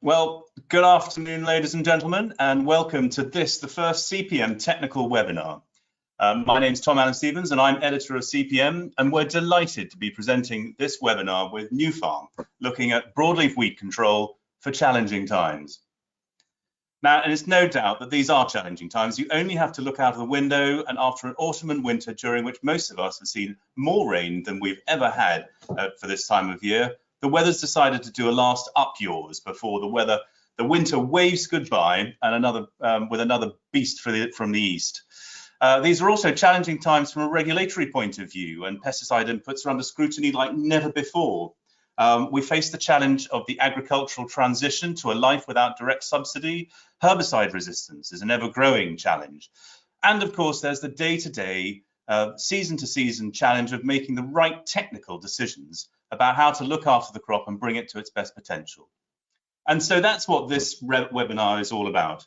Well, good afternoon, ladies and gentlemen, and welcome to this, the first CPM technical webinar. My name is Tom Allen Stevens, and I'm editor of CPM, and we're delighted to be presenting this webinar with Nufarm, looking at broadleaf weed control for challenging times. Now, and it's no doubt that these are challenging times. You only have to look out of the window, and after an autumn and winter during which most of us have seen more rain than we've ever had for this time of year, the weather's decided to do a last up yours before the winter waves goodbye and with another beast from the east. These are also challenging times from a regulatory point of view, and pesticide inputs are under scrutiny like never before. We face the challenge of the agricultural transition to a life without direct subsidy. Herbicide resistance is an ever-growing challenge. And of course, there's the day-to-day, season-to-season challenge of making the right technical decisions about how to look after the crop and bring it to its best potential. And so that's what this webinar is all about.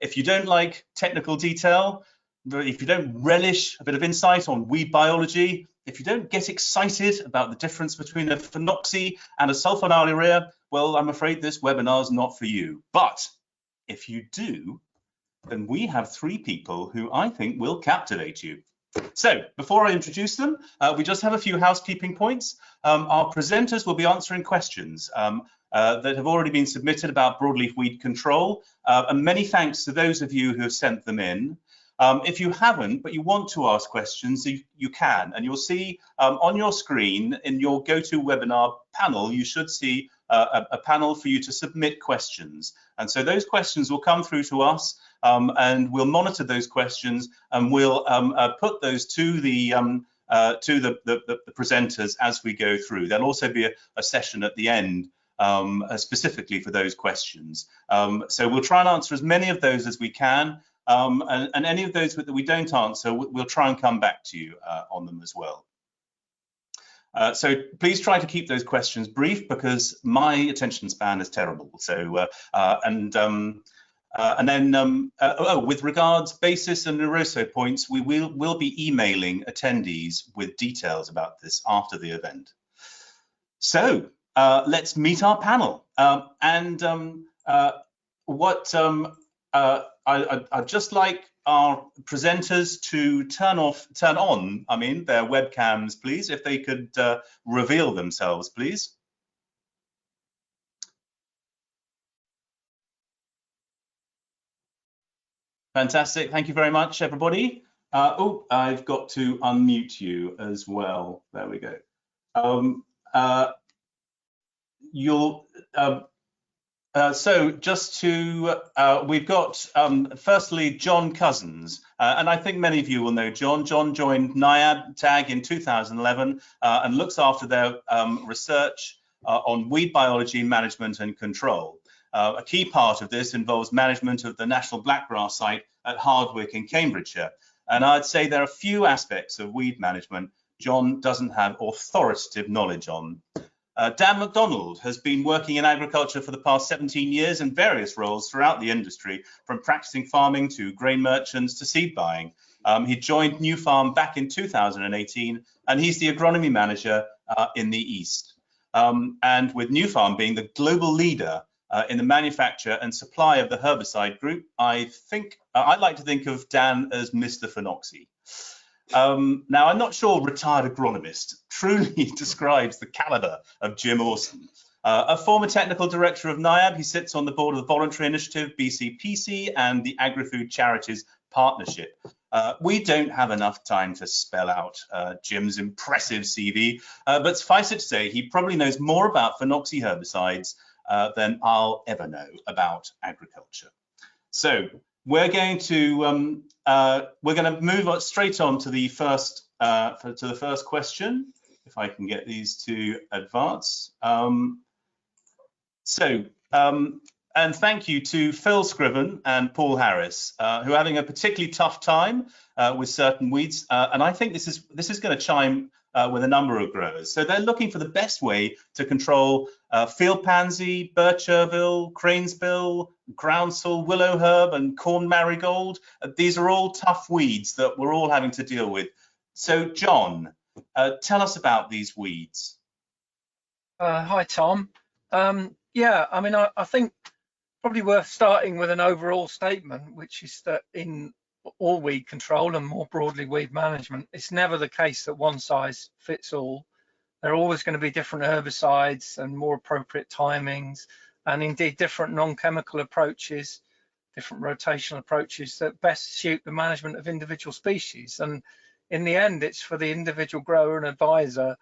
If you don't like technical detail, if you don't relish a bit of insight on weed biology, if you don't get excited about the difference between a phenoxy and a sulfonylurea, well, I'm afraid this webinar is not for you. But if you do, then we have three people who I think will captivate you. So before I introduce them, we just have a few housekeeping points. Our presenters will be answering questions that have already been submitted about broadleaf weed control, and many thanks to those of you who have sent them in. If you haven't, but you want to ask questions, you can, and you'll see on your screen in your GoToWebinar panel, you should see a panel for you to submit questions. And so those questions will come through to us, and we'll monitor those questions, and we'll put those to the presenters as we go through. There'll also be a session at the end specifically for those questions. So we'll try and answer as many of those as we can, and any of those that we don't answer, we'll try and come back to you on them as well. So please try to keep those questions brief, because my attention span is terrible. So with regards basis and Neroso points, we will be emailing attendees with details about this after the event. So let's meet our panel. I'd just like our presenters to turn on their webcams, please, if they could reveal themselves, please. Fantastic, thank you very much, everybody. Oh, I've got to unmute you as well. There we go. So just to, we've got firstly John Cussans, and I think many of you will know John. John joined NIAB TAG in 2011 and looks after their research on weed biology, management and control. A key part of this involves management of the National Blackgrass site at Hardwick in Cambridgeshire. And I'd say there are few aspects of weed management John doesn't have authoritative knowledge on. Dan Macdonald has been working in agriculture for the past 17 years in various roles throughout the industry, from practicing farming to grain merchants to seed buying. He joined Nufarm back in 2018, and he's the agronomy manager in the East. And with Nufarm being the global leader in the manufacture and supply of the herbicide group, I'd like to think of Dan as Mr. Phenoxy. Now, I'm not sure retired agronomist truly describes the caliber of Jim Orson. A former technical director of NIAB, he sits on the board of the voluntary initiative BCPC and the Agri-Food Charities Partnership. We don't have enough time to spell out Jim's impressive CV, but suffice it to say, he probably knows more about phenoxy herbicides than I'll ever know about agriculture. So we're going to move straight on to the first question, if I can get these to advance. And thank you to Phil Scriven and Paul Harris, who are having a particularly tough time with certain weeds. And I think this is going to chime with a number of growers. So they're looking for the best way to control field pansy, birch ervil, cranesbill, groundsel, willow herb, and corn marigold. These are all tough weeds that we're all having to deal with. So John, tell us about these weeds. Hi, Tom. Yeah, I mean, I think probably worth starting with an overall statement, which is that in all weed control and more broadly weed management, it's never the case that one size fits all. There are always going to be different herbicides and more appropriate timings, and indeed different non-chemical approaches, different rotational approaches that best suit the management of individual species. And in the end, it's for the individual grower and advisor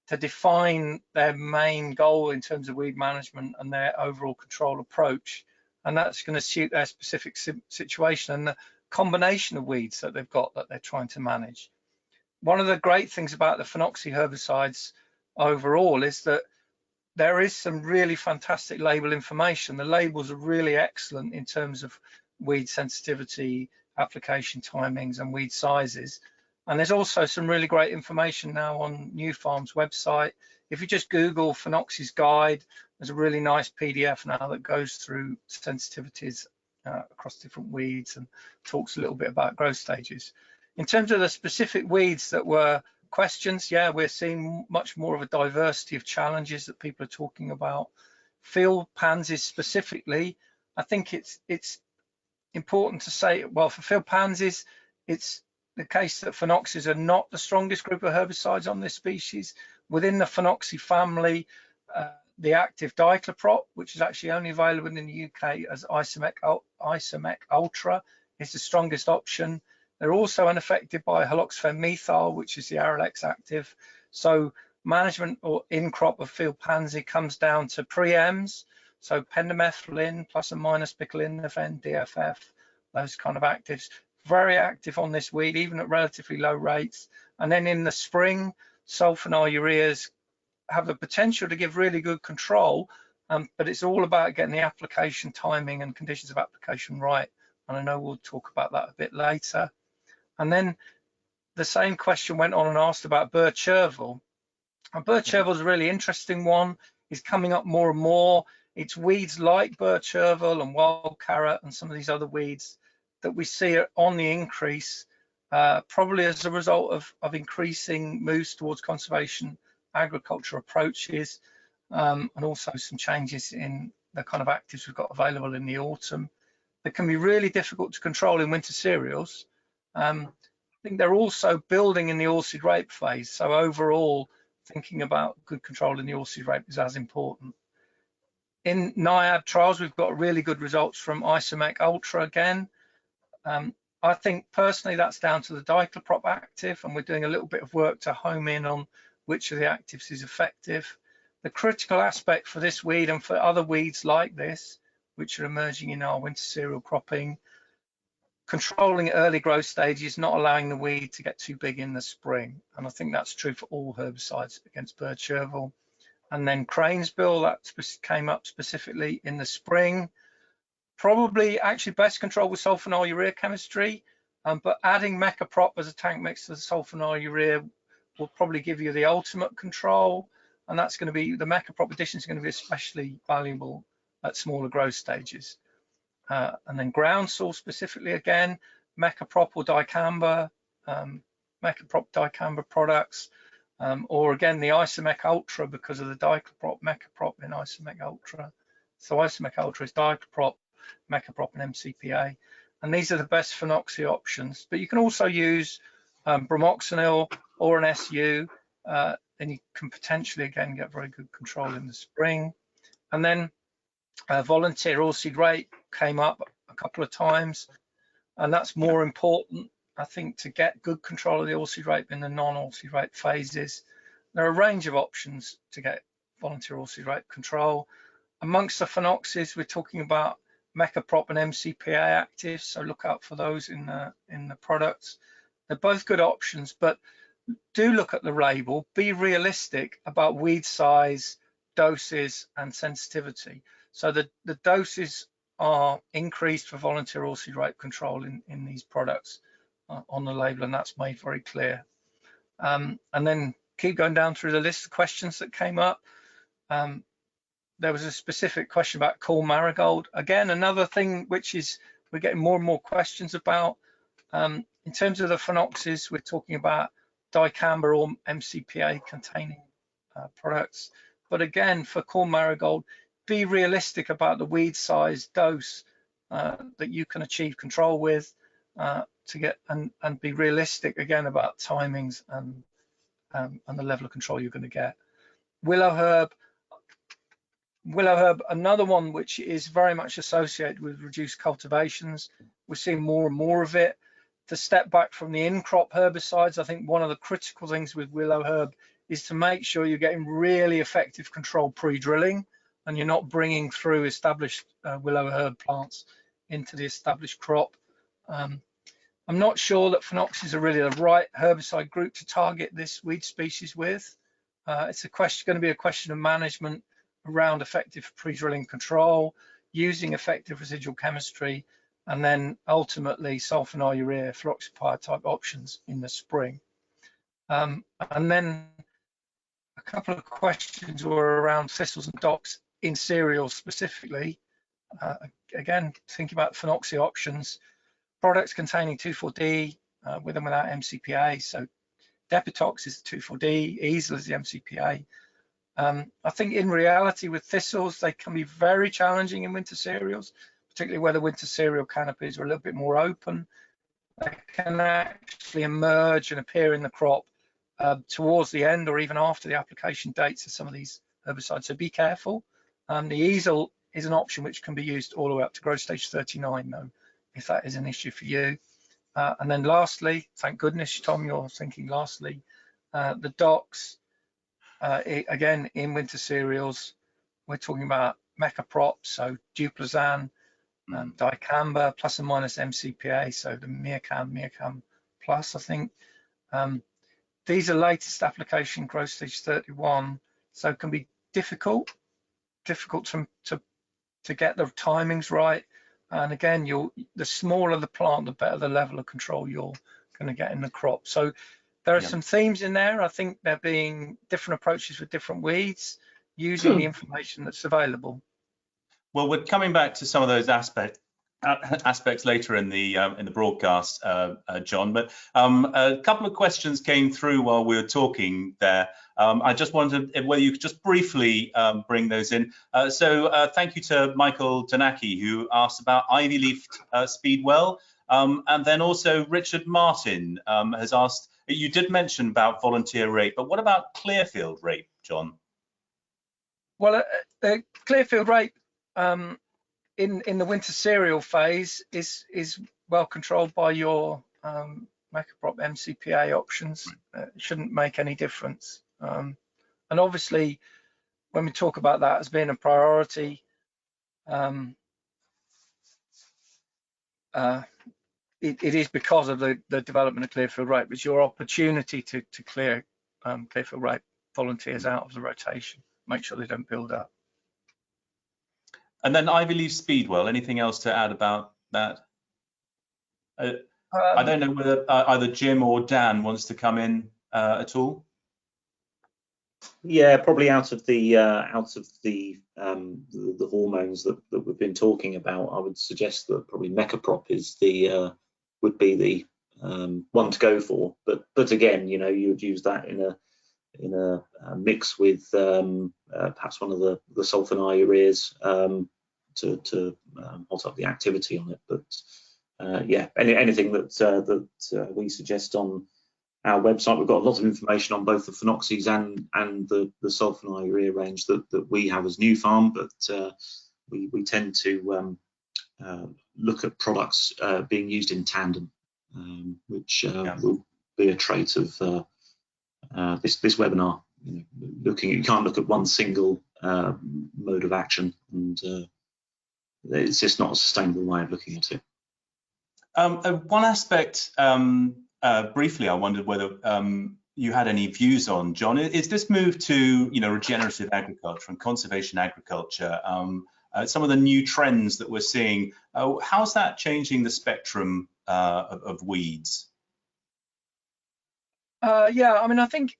to define their main goal in terms of weed management and their overall control approach. And that's going to suit their specific situation and the combination of weeds that they've got that they're trying to manage. One of the great things about the phenoxy herbicides overall is that there is some really fantastic label information. The labels are really excellent in terms of weed sensitivity, application timings, and weed sizes. And there's also some really great information now on Nufarm's website. If you just Google Phenoxy's Guide, there's a really nice PDF now that goes through sensitivities across different weeds and talks a little bit about growth stages. In terms of the specific weeds that were questions, yeah, we're seeing much more of a diversity of challenges that people are talking about. Field pansies specifically, I think it's important to say, well, for field pansies, it's the case that phenoxys are not the strongest group of herbicides on this species. Within the phenoxy family, the active diclofenac, which is actually only available in the UK as Isomec Ultra, is the strongest option. They're also unaffected by haloxyfen-methyl, which is the Aralex active. So management or in-crop of field pansy comes down to pre-Ms, so pendimethalin plus and minus picolinidefenn, DFF, those kind of actives. Very active on this weed, even at relatively low rates. And then in the spring, sulfonyl ureas have the potential to give really good control, but it's all about getting the application timing and conditions of application right. And I know we'll talk about that a bit later. And then the same question went on and asked about birch ervil. And birch ervil is a really interesting one. It's coming up more and more. It's weeds like birch ervil and wild carrot and some of these other weeds that we see are on the increase, probably as a result of increasing moves towards conservation agriculture approaches, and also some changes in the kind of actives we've got available in the autumn that can be really difficult to control in winter cereals. I think they're also building in the oilseed rape phase. So overall, thinking about good control in the oilseed rape is as important. In NIAB trials, we've got really good results from Isomec Ultra again. I think personally that's down to the diclofenac active, and we're doing a little bit of work to home in on which of the actives is effective. The critical aspect for this weed and for other weeds like this, which are emerging in our winter cereal cropping, controlling early growth stages, not allowing the weed to get too big in the spring. And I think that's true for all herbicides against birch ervil. And then cranesbill, that came up specifically in the spring. Probably actually best controlled with sulfonyl urea chemistry, but adding mecaprop as a tank mix to the sulfonyl urea will probably give you the ultimate control. And that's going to be, the mecaprop addition is going to be especially valuable at smaller growth stages. And then groundsel specifically again, mecaprop or dicamba, mecaprop dicamba products, or again the Isomec Ultra because of the diclofenac mecaprop in Isomec Ultra. So Isomec Ultra is diclofenac, mecaprop and MCPA, and these are the best phenoxy options. But you can also use bromoxynil or an SU, and you can potentially again get very good control in the spring. And then volunteer oilseed rape came up a couple of times, and that's more important, I think, to get good control of the oilseed rape in the non-oilseed rape phases. There are a range of options to get volunteer oilseed rape control. Amongst the phenoxys, we're talking about mecaprop and MCPA actives, so look out for those in the products. They're both good options, but do look at the label, be realistic about weed size, doses and sensitivity. So the doses are increased for volunteer oilseed rape control in these products on the label, and that's made very clear. And then keep going down through the list of questions that came up. There was a specific question about corn marigold. Again, another thing which is we're getting more and more questions about. In terms of the phenoxys, we're talking about dicamba or MCPA containing products. But again, for corn marigold, be realistic about the weed size dose that you can achieve control with to get, and be realistic again about timings and the level of control you're going to get. Willow herb, another one which is very much associated with reduced cultivations. We're seeing more and more of it. To step back from the in-crop herbicides, I think one of the critical things with willow herb is to make sure you're getting really effective control pre-drilling, and you're not bringing through established willow herb plants into the established crop. I'm not sure that phenoxys are really the right herbicide group to target this weed species with. It's going to be a question of management around effective pre-drilling control, using effective residual chemistry, and then ultimately sulfonylurea, fluroxypyr type options in the spring. And then a couple of questions were around thistles and docks in cereals specifically. Again, thinking about phenoxy options, products containing 2,4-D with and without MCPA. So Depitox is the 2,4-D, Easel is the MCPA. I think in reality with thistles, they can be very challenging in winter cereals, particularly where the winter cereal canopies are a little bit more open. They can actually emerge and appear in the crop towards the end or even after the application dates of some of these herbicides, so be careful. The Easel is an option which can be used all the way up to growth stage 39 though, if that is an issue for you. And then lastly, thank goodness, Tom, you're thinking lastly, the docks, again, in winter cereals, we're talking about mecaprop, so duplazan, dicamba, plus and minus MCPA, so the Meacam plus, I think. These are latest application growth stage 31, so it can be difficult to get the timings right. And again, the smaller the plant, the better the level of control you're going to get in the crop. So there are some themes in there. I think there being different approaches with different weeds, using the information that's available. Well, we're coming back to some of those aspects later in the broadcast, John. But a couple of questions came through while we were talking there. I just wondered whether you could just briefly bring those in. So thank you to Michael Danaki, who asked about ivy-leafed speedwell, and then also Richard Martin has asked. You did mention about volunteer rape, but what about clearfield rape, John? Well, clearfield rape in the winter cereal phase is well controlled by your mecaprop MCPA options. It shouldn't make any difference. And obviously, when we talk about that as being a priority, it is because of the development of clearfield rape. It's your opportunity to clear clearfield rape volunteers out of the rotation. Make sure they don't build up. And then ivy-leaf speedwell, anything else to add about that? I don't know whether either Jim or Dan wants to come in at all. Yeah, probably out of the hormones that we've been talking about, I would suggest that probably mecaprop is would be the one to go for. But again, you know, you would use that in a mix with perhaps one of the sulfonylureas to hot up the activity on it. But yeah, anything that we suggest on our website, we've got a lot of information on both the phenoxys and the sulfonylurea range that we have as Nufarm, but we tend to look at products being used in tandem, which will be a trait of this webinar. You know, you can't look at one single mode of action, and it's just not a sustainable way of looking at it. One aspect, briefly, I wondered whether you had any views on, John. Is this move to regenerative agriculture and conservation agriculture, some of the new trends that we're seeing, how's that changing the spectrum of weeds? Yeah, I mean, I think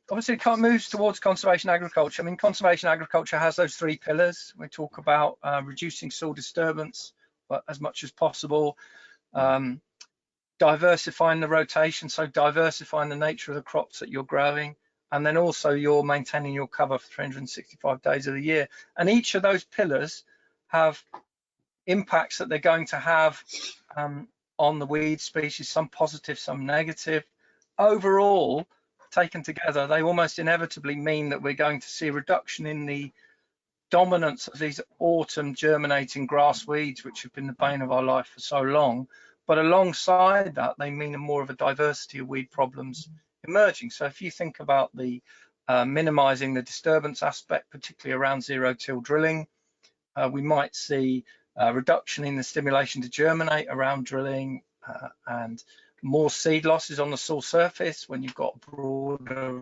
obviously it moves towards conservation agriculture. I mean, conservation agriculture has those 3 pillars. We talk about reducing soil disturbance as much as possible, diversifying the rotation, so diversifying the nature of the crops that you're growing, and then also you're maintaining your cover for 365 days of the year. And each of those pillars have impacts that they're going to have on the weed species, some positive, some negative. Overall, taken together, they almost inevitably mean that we're going to see a reduction in the dominance of these autumn germinating grass weeds, which have been the bane of our life for so long. But alongside that, they mean more of a diversity of weed problems emerging. So if you think about the minimizing the disturbance aspect, particularly around zero-till drilling, we might see a reduction in the stimulation to germinate around drilling and more seed losses on the soil surface when you've got broader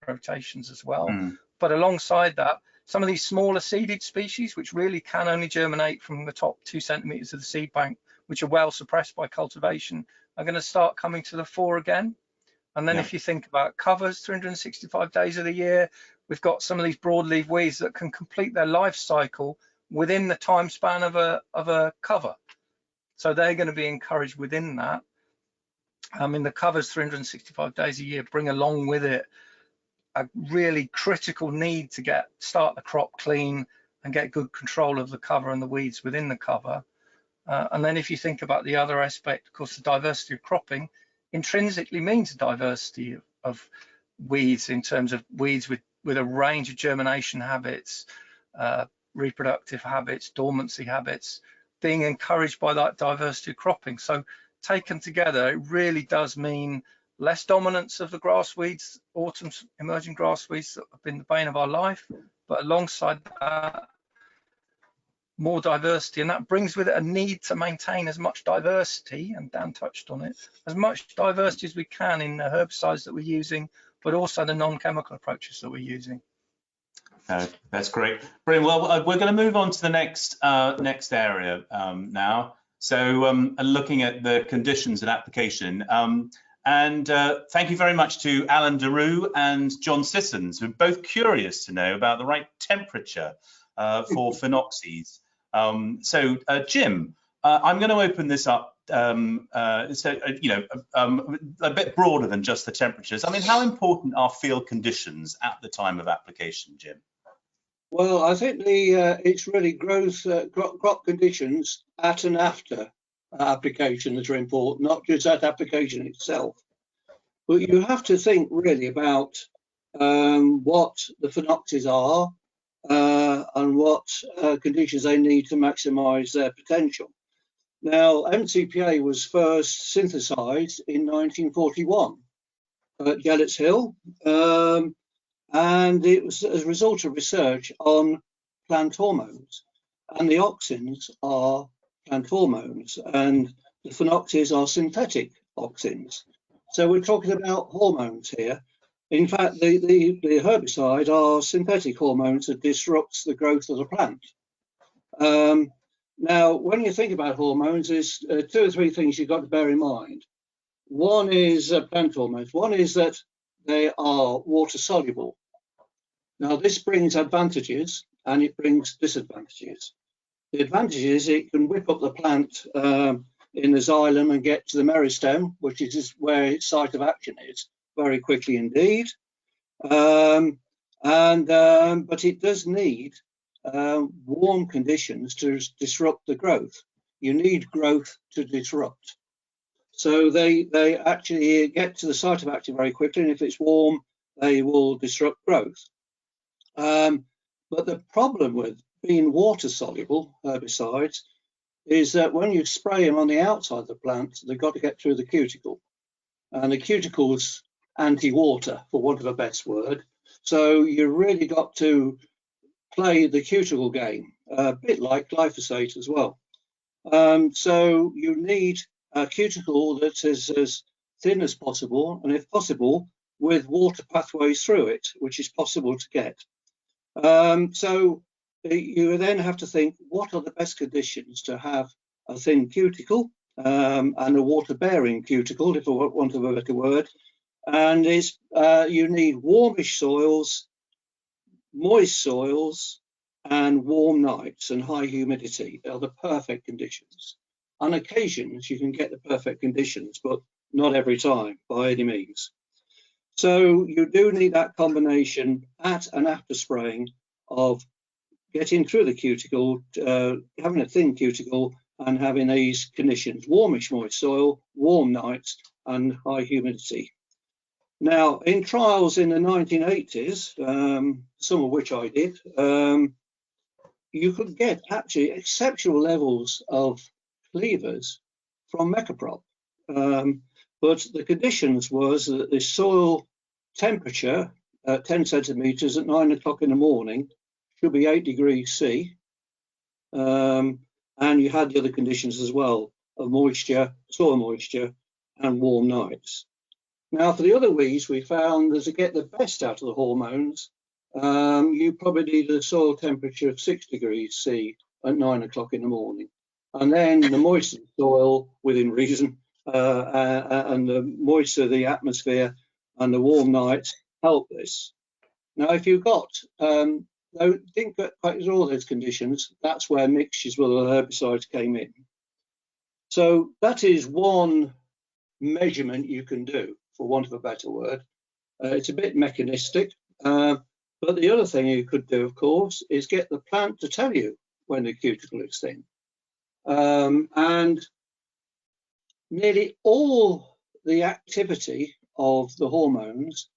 rotations as well. But alongside that, some of these smaller seeded species, which really can only germinate from the top 2 centimeters of the seed bank, which are well suppressed by cultivation, are going to start coming to the fore again. And then if you think about covers, 365 days of the year, we've got some of these broadleaf weeds that can complete their life cycle within the time span of a cover. So they're going to be encouraged within that. I mean, the covers 365 days a year bring along with it a really critical need to start the crop clean and get good control of the cover and the weeds within the cover. And then if you think about the other aspect, of course, the diversity of cropping intrinsically means a diversity of weeds, in terms of weeds with a range of germination habits, reproductive habits, dormancy habits, being encouraged by that diversity of cropping. So taken together, it really does mean less dominance of the grass weeds, autumn's emerging grass weeds that have been the bane of our life, but alongside that, more diversity, and that brings with it a need to maintain as much diversity, and Dan touched on it, as much diversity as we can in the herbicides that we're using, but also the non-chemical approaches that we're using. That's great. Brilliant. Well, we're going to move on to the next area now. So looking at the conditions and application. Thank you very much to Alan Daru and John Sissons, who are both curious to know about the right temperature for phenoxies. So Jim, I'm going to open this up a bit broader than just the temperatures. I mean, how important are field conditions at the time of application, Jim? Well, I think it's really crop conditions at and after application that are important, not just that application itself. But you have to think really about what the phenoxies are and what conditions they need to maximise their potential. Now, MCPA was first synthesised in 1941 at Gillett's Hill. And it was as a result of research on plant hormones, and the auxins are plant hormones and the phenoxies are synthetic auxins. So we're talking about hormones here. In fact, the herbicide are synthetic hormones that disrupts the growth of the plant. Now, when you think about hormones, there's 2 or 3 things you've got to bear in mind. One is plant hormones. One is that they are water soluble. Now, this brings advantages and it brings disadvantages. The advantages, it can whip up the plant in the xylem and get to the meristem, which is where its site of action is, very quickly indeed. But it does need warm conditions to disrupt the growth. You need growth to disrupt. So they actually get to the site of action very quickly, and if it's warm, they will disrupt growth. But the problem with being water soluble herbicides is that when you spray them on the outside of the plant, they've got to get through the cuticle, and the cuticle's anti-water, for want of a better word. So you really got to play the cuticle game, a bit like glyphosate as well. So you need a cuticle that is as thin as possible, and if possible, with water pathways through it, which is possible to get. So you then have to think, what are the best conditions to have a thin cuticle and a water-bearing cuticle, if I want of a better word, and it's you need warmish soils, moist soils, and warm nights and high humidity are the perfect conditions. On occasions, you can get the perfect conditions, but not every time by any means. So you do need that combination at and after spraying of getting through the cuticle, having a thin cuticle, and having these conditions: warmish moist soil, warm nights, and high humidity. Now, in trials in the 1980s, some of which I did, you could get actually exceptional levels of cleavers from Mecaprop. But the conditions was that the soil temperature at 10 centimetres at 9 o'clock in the morning should be 8 degrees C. And you had the other conditions as well of moisture, soil moisture, and warm nights. Now, for the other weeds, we found that to get the best out of the hormones, you probably need a soil temperature of 6 degrees C at 9 o'clock in the morning. And then the moister soil, within reason, and the moisture of the atmosphere and the warm nights help this. Now, if you've got, think that all those conditions, that's where mixtures with other herbicides came in. So that is one measurement you can do, for want of a better word. It's a bit mechanistic, but the other thing you could do, of course, is get the plant to tell you when the cuticle is thin. And nearly all the activity of the hormones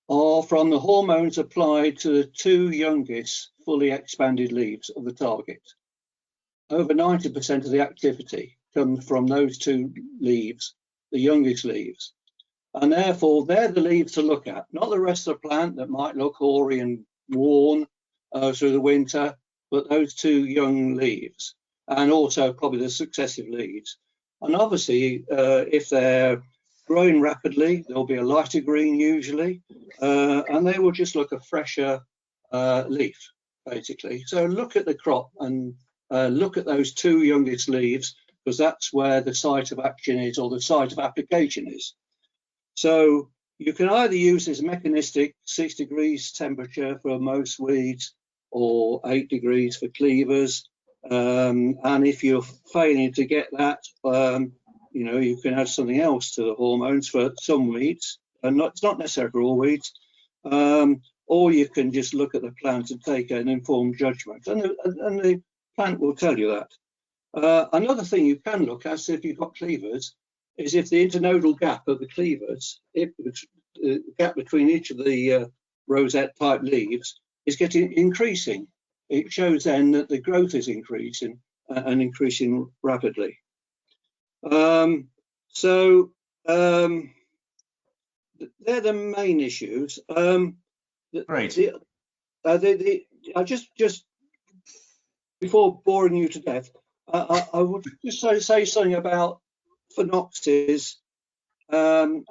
are from the hormones applied to the two youngest fully expanded leaves of the target. Over 90% of the activity comes from those two leaves, the youngest leaves. And therefore, they're the leaves to look at, not the rest of the plant that might look hoary and worn through the winter, but those two young leaves, and also probably the successive leaves. And obviously, if they're growing rapidly, there'll be a lighter green usually, and they will just look a fresher leaf, basically. So look at the crop and look at those two youngest leaves, because that's where the site of action is, or the site of application is. So you can either use this mechanistic 6 degrees temperature for most weeds, or 8 degrees for cleavers. And if you're failing to get that, you know, you can add something else to the hormones for some weeds, and it's not necessarily for all weeds. Or you can just look at the plant and take an informed judgment, and the plant will tell you that. Another thing you can look at, if you've got cleavers, is if the internodal gap of the cleavers, the gap between each of the rosette type leaves is increasing. It shows then that the growth is increasing and increasing rapidly. So they're the main issues. Great. I just before boring you to death, I would just say something about phenoxes and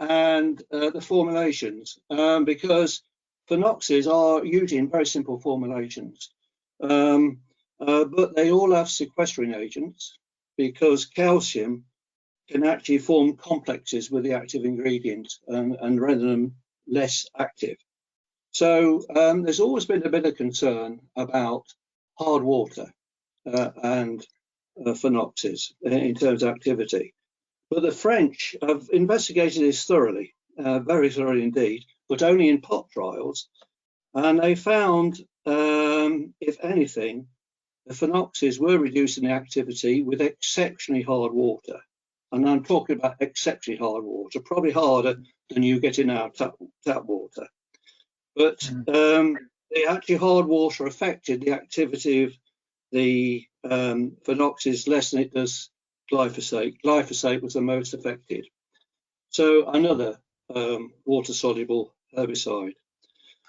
the formulations, because phenoxes are usually in very simple formulations, but they all have sequestering agents, because calcium can actually form complexes with the active ingredient and render them less active. So there's always been a bit of concern about hard water and phenoxes in terms of activity. But the French have investigated this thoroughly, very thoroughly indeed, but only in pot trials. And they found, if anything, the phenoxes were reducing the activity with exceptionally hard water. And I'm talking about exceptionally hard water, probably harder than you get in our tap water. But the actually hard water affected the activity of the phenoxes less than it does glyphosate. Glyphosate was the most affected. So another water-soluble herbicide.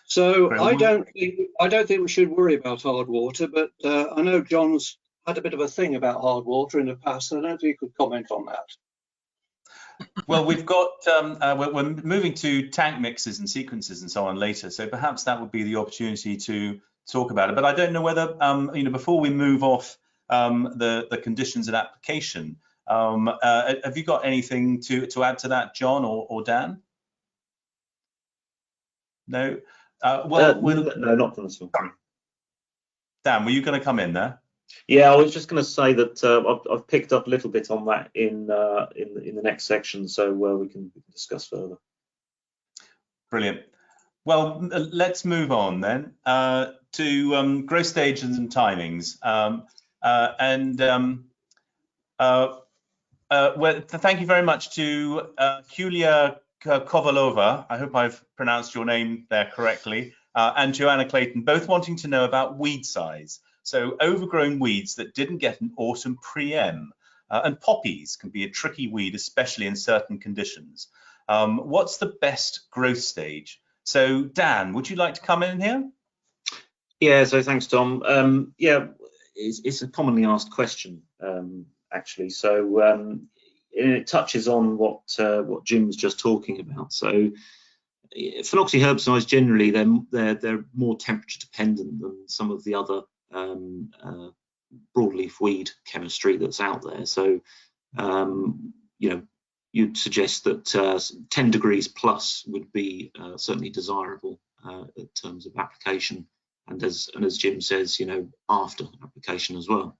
So I don't think we should worry about hard water, but I know John's had a bit of a thing about hard water in the past, and I don't think he could comment on that. Well, we've got we're moving to tank mixes and sequences and so on later, so perhaps that would be the opportunity to talk about it. But I don't know whether you know, before we move off the conditions and application, have you got anything to add to that, John or Dan? No. No, not from this one. Dan, were you going to come in there? Yeah, I was just going to say that I've picked up a little bit on that in the next section, so we can discuss further. Brilliant. Well, let's move on then to growth stages and timings. Thank you very much to Julia Kovalova, I hope I've pronounced your name there correctly, and Joanna Clayton, both wanting to know about weed size. So overgrown weeds that didn't get an autumn preem. And poppies can be a tricky weed, especially in certain conditions. What's the best growth stage? So Dan, would you like to come in here? Yeah, so thanks, Tom. Yeah, it's a commonly asked question, actually. So it touches on what Jim was just talking about. So phenoxy herbicides generally they're more temperature dependent than some of the other broadleaf weed chemistry that's out there. So you know, you'd suggest that 10 degrees plus would be certainly desirable in terms of application, and as Jim says, you know, after application as well.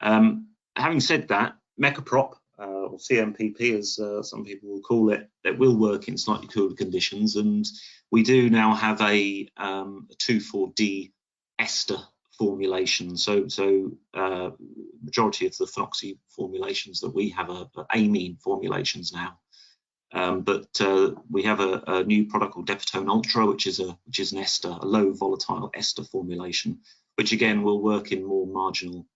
Having said that, Mecaprop or CMPP, as some people will call it, that will work in slightly cooler conditions, and we do now have a 2,4-D ester formulation. So majority of the phenoxy formulations that we have are amine formulations now, but we have a new product called Depitone Ultra, which is an ester, a low volatile ester formulation, which again will work in more marginal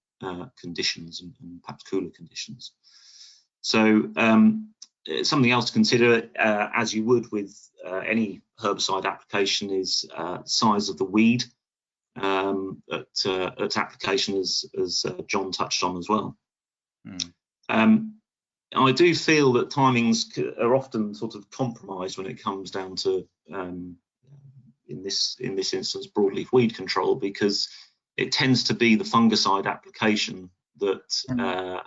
conditions and perhaps cooler conditions. So something else to consider, as you would with any herbicide application, is size of the weed at application, as John touched on as well. I do feel that timings are often sort of compromised when it comes down to, in this instance, broadleaf weed control, because it tends to be the fungicide application that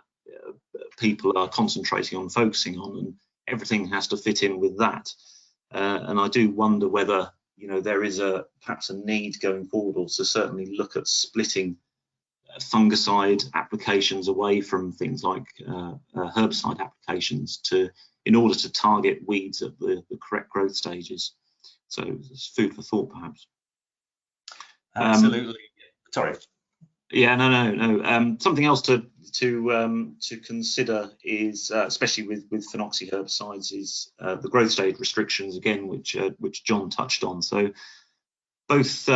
people are concentrating on, focusing on, and everything has to fit in with that. And I do wonder whether, you know, there is perhaps a need going forward, or to certainly look at splitting fungicide applications away from things like herbicide applications in order to target weeds at the correct growth stages. So it's food for thought, perhaps. Absolutely. Sorry. Yeah, no. Something else to consider is, especially with phenoxy herbicides, is the growth stage restrictions again, which John touched on. So both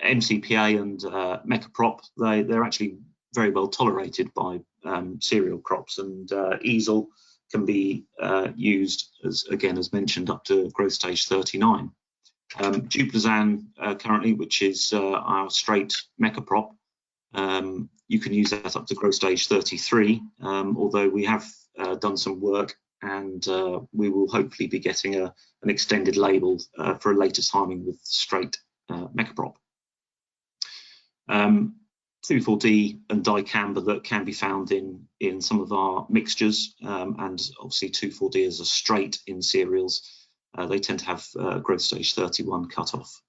MCPA and Mecaprop, they're actually very well tolerated by cereal crops, and easel can be used as mentioned up to growth stage 39. Duplazan currently, which is our straight Mecaprop, you can use that up to growth stage 33, although we have done some work, and we will hopefully be getting an extended label for a later timing with straight Mecaprop. 2,4-D and dicamba that can be found in some of our mixtures, and obviously 2,4-D as a straight in cereals. They tend to have growth stage 31 cutoff.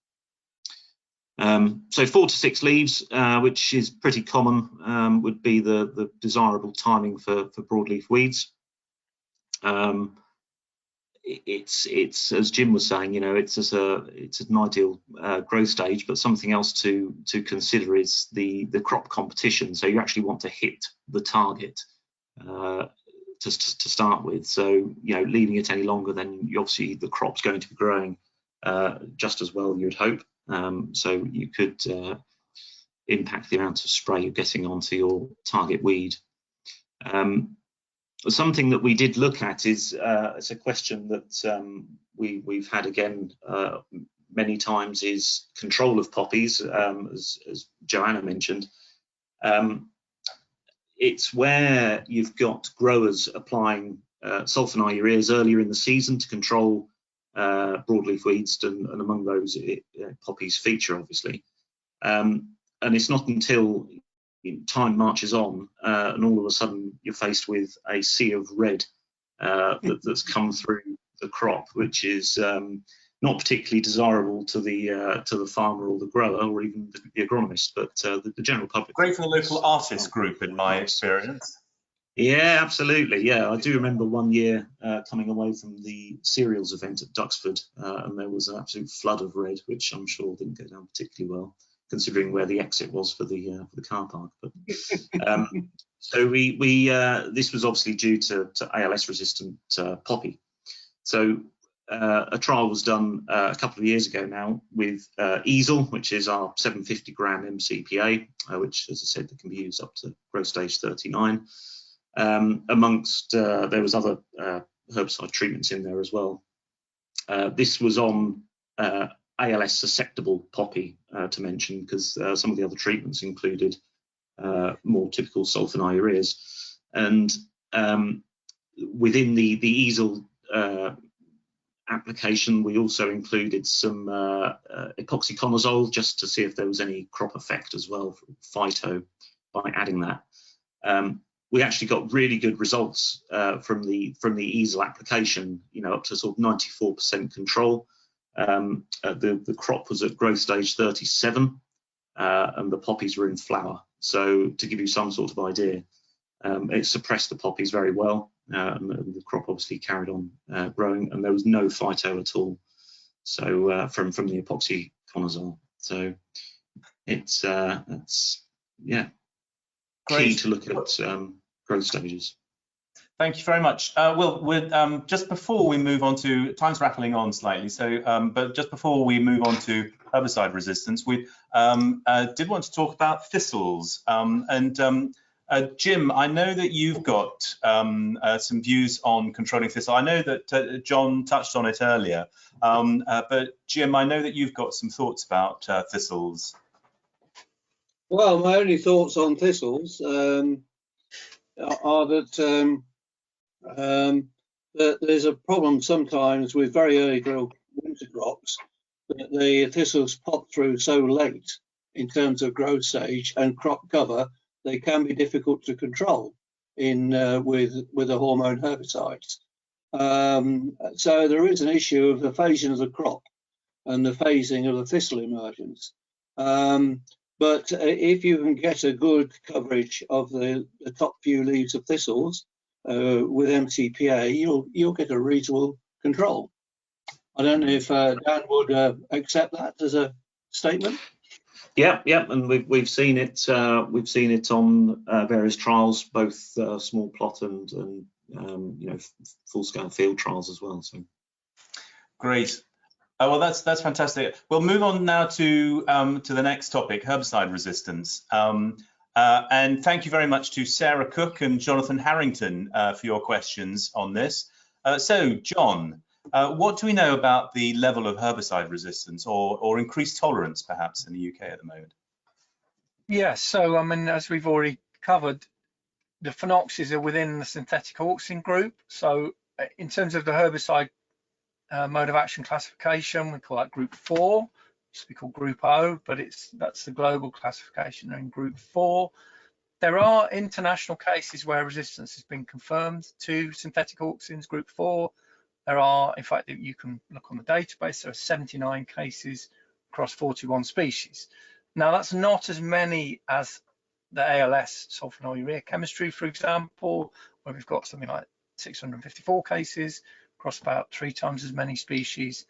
So 4 to 6 leaves, which is pretty common, would be the desirable timing for broadleaf weeds. It's as Jim was saying, you know, it's an ideal growth stage, but something else to consider is the crop competition. So you actually want to hit the target to start with. So, you know, leaving it any longer, then obviously the crop's going to be growing just as well, you'd hope. So you could impact the amount of spray you're getting onto your target weed. Something that we did look at is it's a question that we've had again many times, is control of poppies, as Joanna mentioned. It's where you've got growers applying sulfonyl ureas earlier in the season to control broadleaf weeds, and among those poppies feature, obviously. And it's not until time marches on and all of a sudden you're faced with a sea of red that's come through the crop, which is not particularly desirable to the farmer or the grower or even the agronomist, but the general public. Great for the local artist group, in my experience. Yeah, absolutely. Yeah, I do remember one year coming away from the cereals event at Duxford, and there was an absolute flood of red, which I'm sure didn't go down particularly well, considering where the exit was for the car park. But so this was obviously due to ALS resistant poppy. So a trial was done a couple of years ago now with easel, which is our 750 gram MCPA, which, as I said, can be used up to growth stage 39. Amongst there was other herbicide treatments in there as well. This was on ALS susceptible poppy, to mention, because some of the other treatments included more typical sulfonylureas, and within the easel application, we also included some epoxyconazole just to see if there was any crop effect as well from phyto by adding that. We actually got really good results from the easel application, up to sort of 94% control. The crop was at growth stage 37, and the poppies were in flower. So to give you some sort of idea, it suppressed the poppies very well, and the crop obviously carried on growing, and there was no phyto at all. So from the epoxyconazole. So it's yeah, Great. key to look at growth stages. Thank you very much. Well, just before we move on to, time's rattling on slightly, so but just before we move on to herbicide resistance, we did want to talk about thistles. Jim, I know that you've got some views on controlling thistle. I know that John touched on it earlier, but Jim, I know that you've got some thoughts about thistles. Well, my only thoughts on thistles are that there's a problem sometimes with very early growth winter crops, that the thistles pop through so late in terms of growth stage and crop cover, they can be difficult to control with the hormone herbicides. So there is an issue of the phasing of the crop and the phasing of the thistle emergence. But if you can get a good coverage of the top few leaves of thistles with MCPA, you'll get a reasonable control. I don't know if Dan would accept that as a statement. Yeah, and we've seen it. We've seen it on various trials, both small plot and full-scale field trials as well. So great. Well, that's fantastic. We'll move on now to the next topic, herbicide resistance. And thank you very much to Sarah Cook and Jonathan Harrington for your questions on this. So, John, what do we know about the level of herbicide resistance or increased tolerance, perhaps, in the UK at the moment? Yeah, so I mean, as we've already covered, the phenoxes are within the synthetic auxin group. So in terms of the herbicide mode of action classification, we call that group 4. It used to be called group O, but that's the global classification. They're in group 4. There are international cases where resistance has been confirmed to synthetic auxins, group 4. There are, in fact, you can look on the database, there are 79 cases across 41 species. Now, that's not as many as the ALS sulfonylurea chemistry, for example, where we've got something like 654 cases across about 3 times as many species.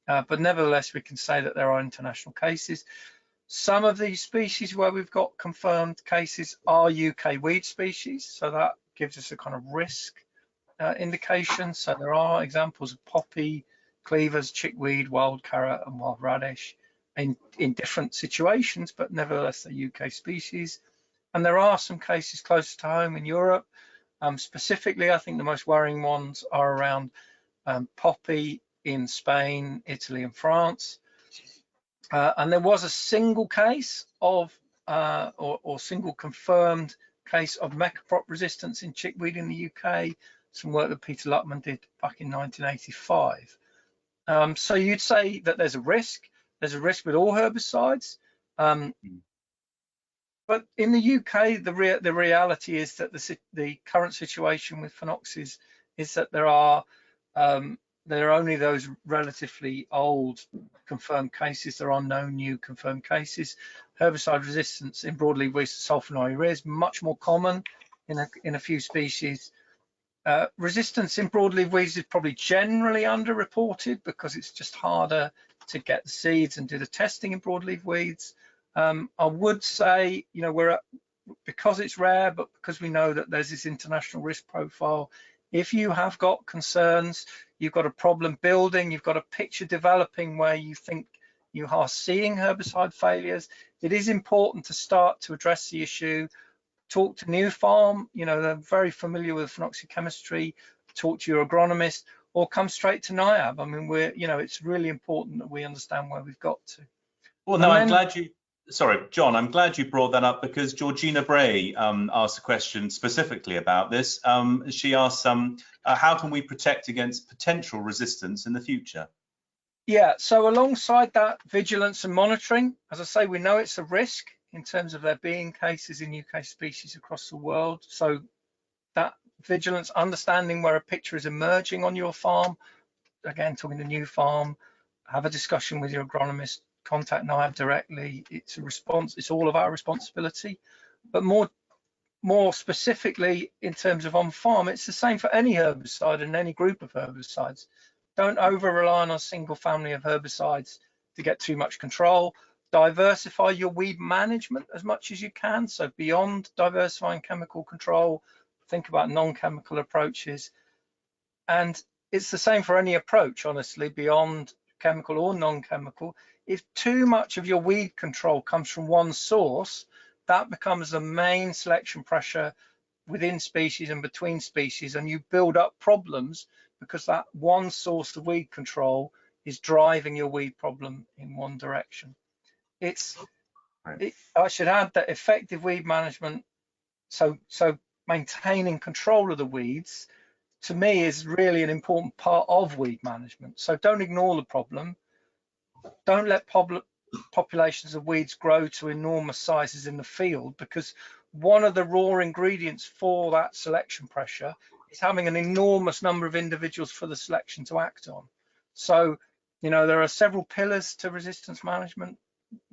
But nevertheless, we can say that there are international cases. Some of these species where we've got confirmed cases are UK weed species, so that gives us a kind of risk indication. So there are examples of poppy, cleavers, chickweed, wild carrot and wild radish in different situations, but nevertheless they're UK species. And there are some cases closer to home in Europe. Specifically, I think the most worrying ones are around poppy in Spain, Italy and France. And there was a single case of, or single confirmed case of mecaprop resistance in chickweed in the UK, some work that Peter Luckman did back in 1985. So you'd say that there's a risk. There's a risk with all herbicides. But in the UK, the reality is that the current situation with phenoxes is that there are there are only those relatively old confirmed cases. There are no new confirmed cases. Herbicide resistance in broadleaf weeds to sulfonylurea is much more common in a few species. Resistance in broadleaf weeds is probably generally underreported because it's just harder to get the seeds and do the testing in broadleaf weeds. I would say, you know, because it's rare, but because we know that there's this international risk profile, if you have got concerns, you've got a problem building, you've got a picture developing where you think you are seeing herbicide failures, it is important to start to address the issue. Talk to Nufarm, you know, they're very familiar with phenoxychemistry, talk to your agronomist, or come straight to NIAB. I mean, it's really important that we understand where we've got to. Well, no, I'm glad you, sorry, John, I'm glad you brought that up because Georgina Bray asked a question specifically about this. She asked, how can we protect against potential resistance in the future? Yeah, so alongside that, vigilance and monitoring, as I say, we know it's a risk in terms of there being cases in UK species across the world. So that vigilance, understanding where a picture is emerging on your farm, again, talking to Nufarm, have a discussion with your agronomist, contact NIAB directly. It's a response, it's all of our responsibility. But more specifically, in terms of on farm, it's the same for any herbicide and any group of herbicides. Don't over rely on a single family of herbicides to get too much control. Diversify your weed management as much as you can. So beyond diversifying chemical control, think about non-chemical approaches. And it's the same for any approach, honestly, beyond chemical or non-chemical. If too much of your weed control comes from one source, that becomes the main selection pressure within species and between species, and you build up problems because that one source of weed control is driving your weed problem in one direction. I should add that effective weed management, so maintaining control of the weeds, to me is really an important part of weed management. So don't ignore the problem. Don't let populations of weeds grow to enormous sizes in the field, because one of the raw ingredients for that selection pressure is having an enormous number of individuals for the selection to act on. So, you know, there are several pillars to resistance management.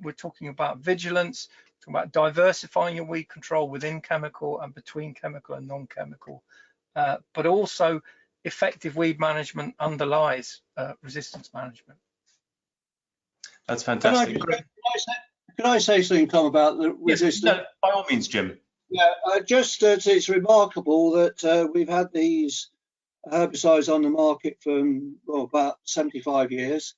We're talking about vigilance, talking about diversifying your weed control within chemical and between chemical and non-chemical, but also effective weed management underlies resistance management. That's fantastic. Can I say something, Tom, about the resistance? Yes, no, by all means, Jim. Yeah, it's remarkable that we've had these herbicides on the market for about 75 years,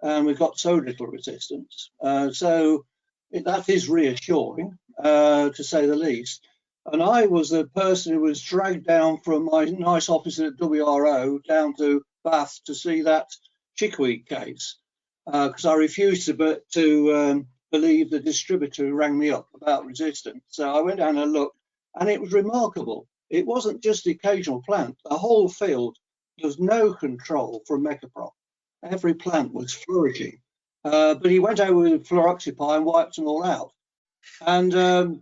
and we've got so little resistance. So that is reassuring, to say the least. And I was the person who was dragged down from my nice office at WRO down to Bath to see that chickweed case, because I refused to believe the distributor who rang me up about resistance. So I went down and looked, and it was remarkable. It wasn't just the occasional plant. The whole field, there was no control from Mecaprop. Every plant was flourishing. But he went over with fluoroxypyr and wiped them all out. And the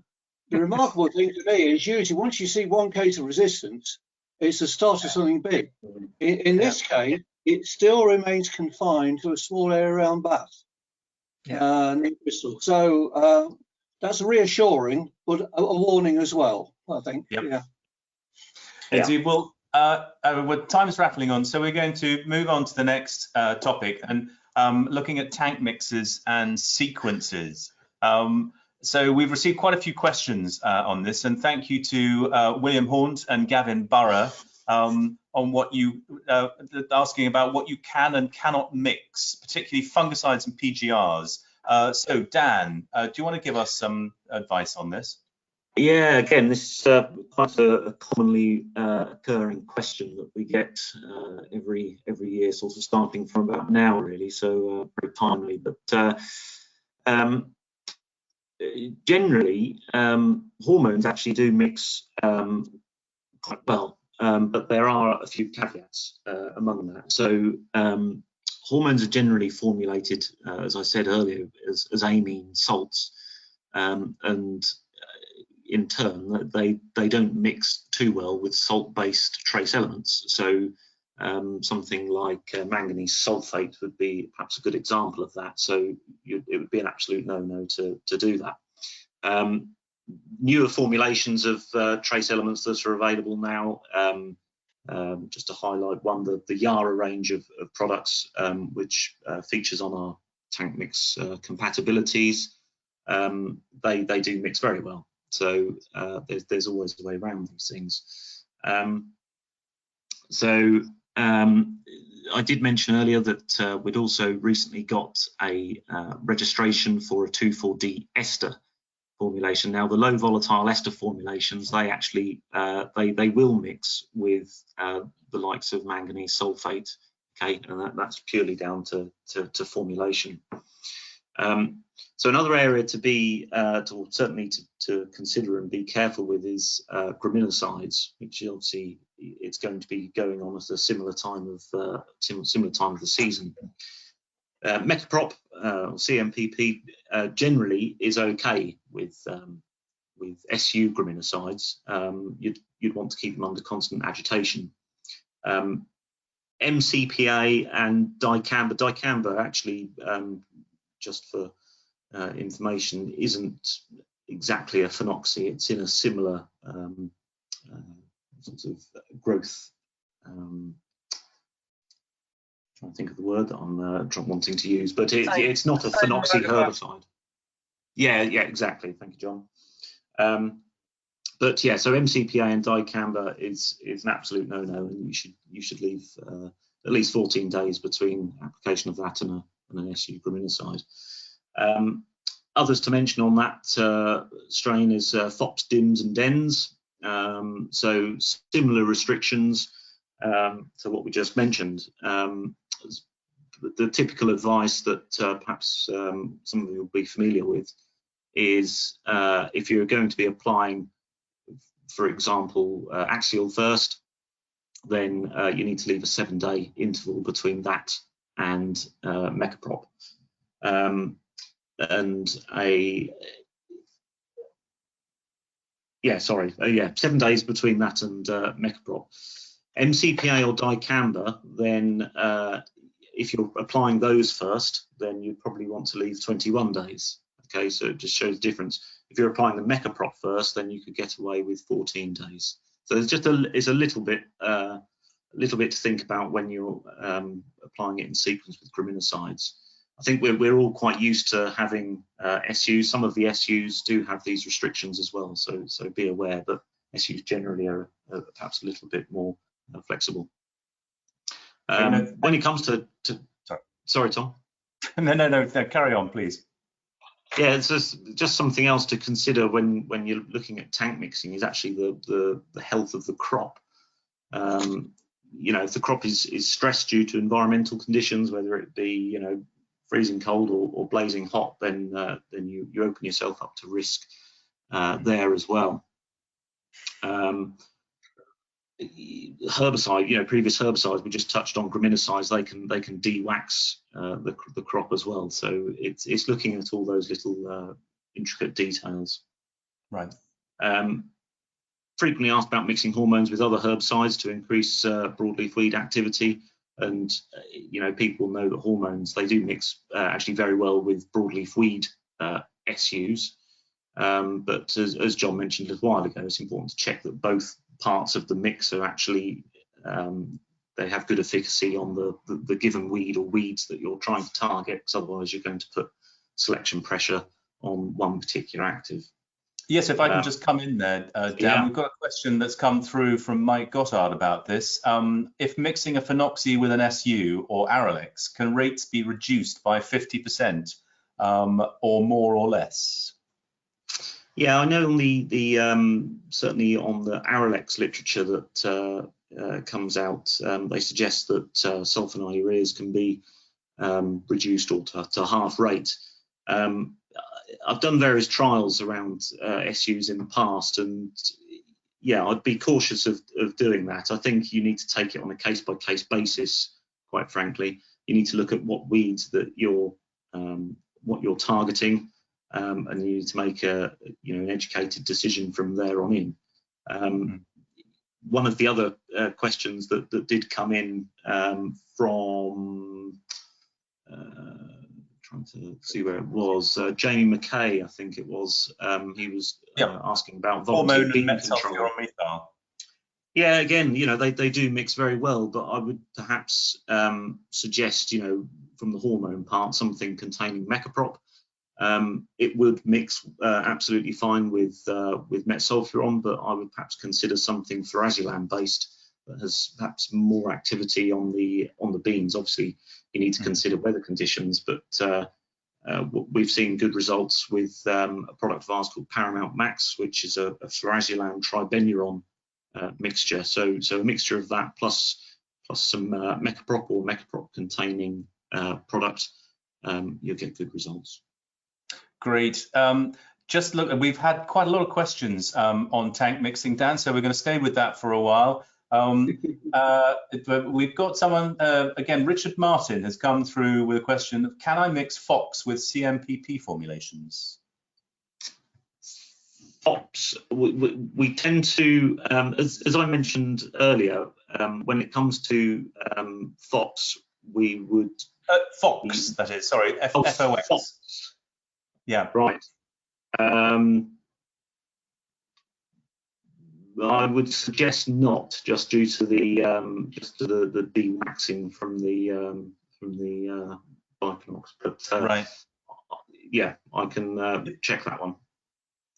remarkable thing to me is usually once you see one case of resistance, it's the start of something big. In this case, it still remains confined to a small area around Bath. So that's reassuring, but a warning as well, I think. Yep. Indeed. Well, time is rattling on, so we're going to move on to the next topic, and looking at tank mixes and sequences. So we've received quite a few questions on this, and thank you to William Hornt and Gavin Burrow on what you asking about what you can and cannot mix, particularly fungicides and PGRs. So Dan, do you want to give us some advice on this? Yeah, again, this is quite a commonly occurring question that we get every year, sort of starting from about now, really. So pretty timely. But generally, hormones actually do mix quite well. But there are a few caveats among that. So hormones are generally formulated, as I said earlier, as amine salts, and in turn, they don't mix too well with salt-based trace elements. So something like manganese sulfate would be perhaps a good example of that. So it would be an absolute no-no to do that. Newer formulations of trace elements that are available now, just to highlight one, the Yara range of products, which features on our tank mix compatibilities. They do mix very well. So there's always a way around these things. I did mention earlier that we'd also recently got a registration for a 2,4-D ester formulation. Now, the low volatile ester formulations, they actually they will mix with the likes of manganese sulfate, okay, and that's purely down to formulation. So another area to be certainly to consider and be careful with is graminicides, which obviously it's going to be going on at a similar time of the season. Metaprop or CMPP generally is okay with SU graminicides. You'd want to keep them under constant agitation. MCPA and dicamba actually, just for information, isn't exactly a phenoxy. It's in a similar sort of growth. Trying to think of the word that I'm wanting to use, but it's not a phenoxy herbicide. Yeah, exactly. Thank you, John. But yeah, so MCPA and dicamba is an absolute no-no, and you should leave at least 14 days between application of that and an SU graminicide. Others to mention on that strain is FOPs, DIMs, and DENs. So similar restrictions to what we just mentioned. The typical advice that perhaps some of you will be familiar with is if you're going to be applying, for example, axial first, then you need to leave a 7-day interval between that and Mecaprop. And 7 days between that and Mecaprop. MCPA or dicamba, then if you're applying those first, then you probably want to leave 21 days. Okay, so it just shows the difference. If you're applying the Mecaprop first, then you could get away with 14 days. So it's just it's a little bit to think about when you're applying it in sequence with graminicides. I think we're all quite used to having SUs. Some of the SUs do have these restrictions as well, so be aware. But SUs generally are perhaps a little bit more flexible. When it comes to sorry, Tom. No, carry on, please. Yeah, it's just something else to consider when you're looking at tank mixing is actually the health of the crop. You know, if the crop is stressed due to environmental conditions, whether it be freezing cold or blazing hot, then you open yourself up to risk there as well. Herbicide, previous herbicides we just touched on, graminicides, they can de-wax the crop as well. So it's looking at all those little intricate details. Right. Frequently asked about mixing hormones with other herbicides to increase broadleaf weed activity, and people know that hormones, they do mix actually very well with broadleaf weed SUs. But as John mentioned a little while ago, it's important to check that both parts of the mix are actually they have good efficacy on the given weed or weeds that you're trying to target, because otherwise you're going to put selection pressure on one particular active. Yes, if I can just come in there, Dan, yeah. We've got a question that's come through from Mike Goddard about this. If mixing a phenoxy with an SU or Aralex, can rates be reduced by 50% or more or less? Yeah, I know on the certainly on the Aralex literature that comes out, they suggest that sulfonylureas can be reduced or to half rate. I've done various trials around SUs in the past, and yeah, I'd be cautious of doing that. I think you need to take it on a case-by-case basis, quite frankly. You need to look at what weeds that you're targeting, and you need to make an educated decision from there on in. one of the other questions that did come in from trying to see where it was, Jamie McKay, I think it was. He was asking about volunteer hormone bean and control. methyl. Yeah, again, they do mix very well, but I would perhaps suggest, from the hormone part, something containing mecaprop. It would mix absolutely fine with metsulfuron, but I would perhaps consider something fluazulam based that has perhaps more activity on the beans. Obviously, you need to consider weather conditions, but we've seen good results with a product of ours called Paramount Max, which is a fluazulam tribenuron mixture. So a mixture of that plus some mecaprop or mecaprop containing product, you'll get good results. Great. Just look, we've had quite a lot of questions on tank mixing, Dan, so we're going to stay with that for a while. We've got someone, again, Richard Martin has come through with a question: can I mix FOX with CMPP formulations? FOX, we tend to, as I mentioned earlier, when it comes to FOX, we would... FOX, that is, sorry, F-O-X. FOX. Yeah. Right. I would suggest not, just due to the de-waxing from the bipenox. But right. Yeah, I can check that one.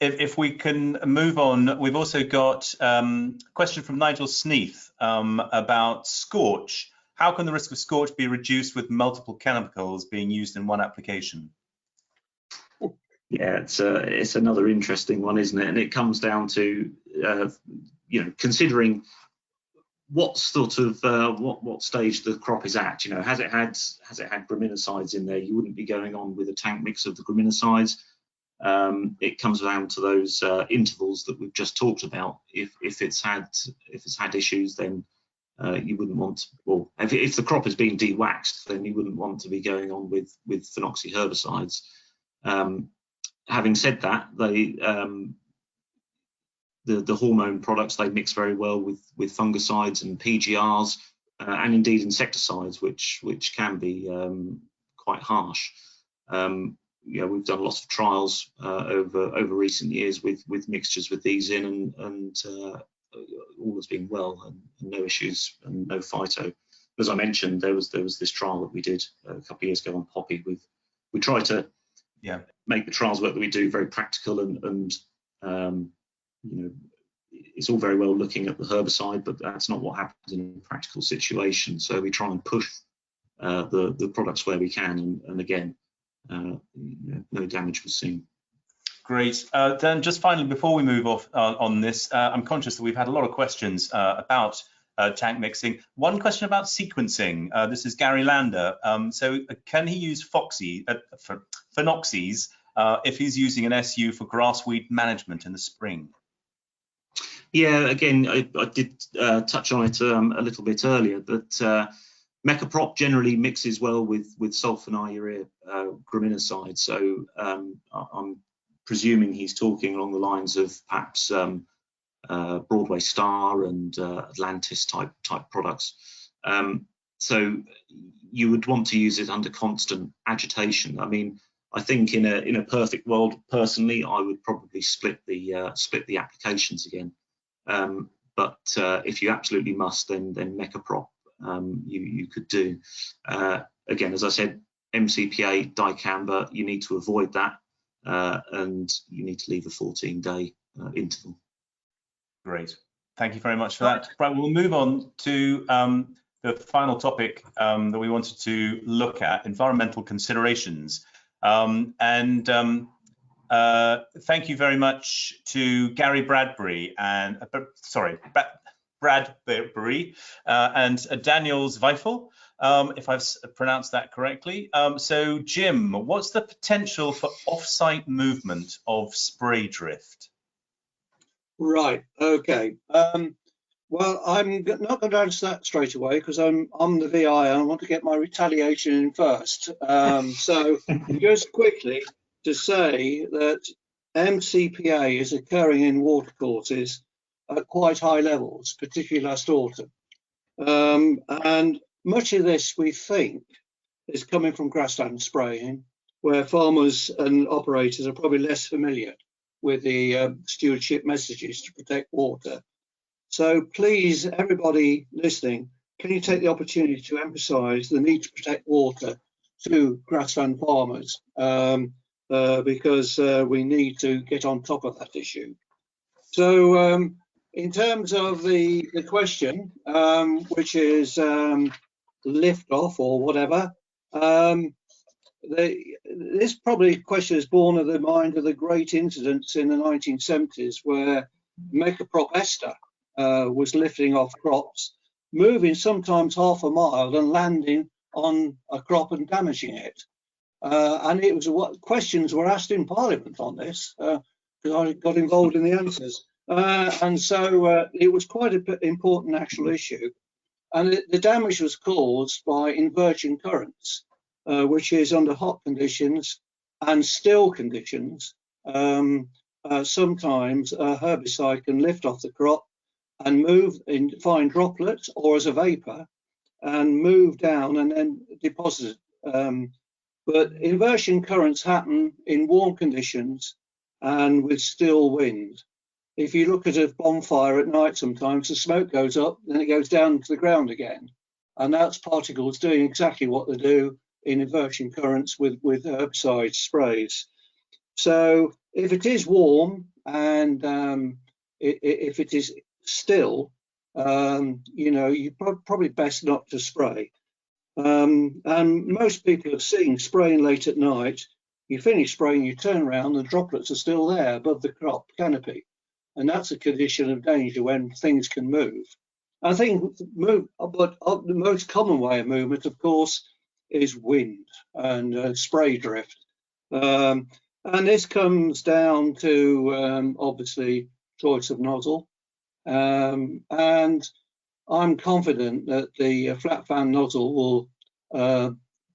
If we can move on, we've also got a question from Nigel Sneath about scorch. How can the risk of scorch be reduced with multiple chemicals being used in one application? Yeah, it's another interesting one, isn't it? And it comes down to considering what sort of what stage the crop is at. Has it had graminicides in there? You wouldn't be going on with a tank mix of the graminicides. It comes down to those intervals that we've just talked about. If it's had issues, then you wouldn't want. Well, if the crop has been de-waxed, then you wouldn't want to be going on with phenoxy herbicides. Having said that, the hormone products, they mix very well with fungicides and PGRs and indeed insecticides, which can be quite harsh. We've done lots of trials over recent years with mixtures with these in, and all has been well, and no issues and no phyto. As I mentioned, there was this trial that we did a couple of years ago on poppy. We try to make the trials work that we do very practical, and it's all very well looking at the herbicide, but that's not what happens in a practical situation. So we try and push the products where we can, and again, no damage was seen. Great. Dan, just finally, before we move off on this, I'm conscious that we've had a lot of questions about tank mixing. One question about sequencing. This is Gary Lander. So can he use phenoxies if he's using an SU for grassweed management in the spring? Yeah, again, I did touch on it a little bit earlier, that mecaprop generally mixes well with sulfonylurea graminicide. So I'm presuming he's talking along the lines of perhaps Broadway Star and Atlantis type products. So you would want to use it under constant agitation. I mean, I think in a perfect world, personally, I would probably split the applications again. But if you absolutely must, then mecaprop you could do. Again, as I said, MCPA, dicamba, you need to avoid that, and you need to leave a 14-day interval. Great. Thank you very much for that. Right, we'll move on to the final topic that we wanted to look at, environmental considerations. Thank you very much to Gary Bradbury and Bradbury and Daniel Zweifel, if I've pronounced that correctly. So Jim, what's the potential for off-site movement of spray drift? Right, okay. Well, I'm not going to answer that straight away because I'm the VI and I want to get my retaliation in first. So just quickly to say that MCPA is occurring in watercourses at quite high levels, particularly last autumn. And much of this, we think, is coming from grassland spraying, where farmers and operators are probably less familiar with the stewardship messages to protect water. So please, everybody listening, can you take the opportunity to emphasise the need to protect water to grassland farmers, because we need to get on top of that issue. So in terms of the question, which is lift off or whatever, this probably question is born of the mind of the great incidents in the 1970s where Mecaprop ester was lifting off crops, moving sometimes half a mile and landing on a crop and damaging it. And it was what questions were asked in Parliament on this, because I got involved in the answers. And so it was quite an important national issue. And the damage was caused by inversion currents, which is under hot conditions and still conditions. Sometimes a herbicide can lift off the crop and move in fine droplets or as a vapor and move down and then deposit. But inversion currents happen in warm conditions and with still wind. If you look at a bonfire at night, sometimes the smoke goes up, then it goes down to the ground again. And that's particles doing exactly what they do in inversion currents with herbicide sprays. So if it is warm and if it is still, you know, you probably best not to spray. And most people have seen spraying late at night. You finish spraying, you turn around, the droplets are still there above the crop canopy. And that's a condition of danger when things can move. I think the most common way of movement, of course, is wind and spray drift. And this comes down to, obviously, choice of nozzle. And I'm confident that the flat fan nozzle will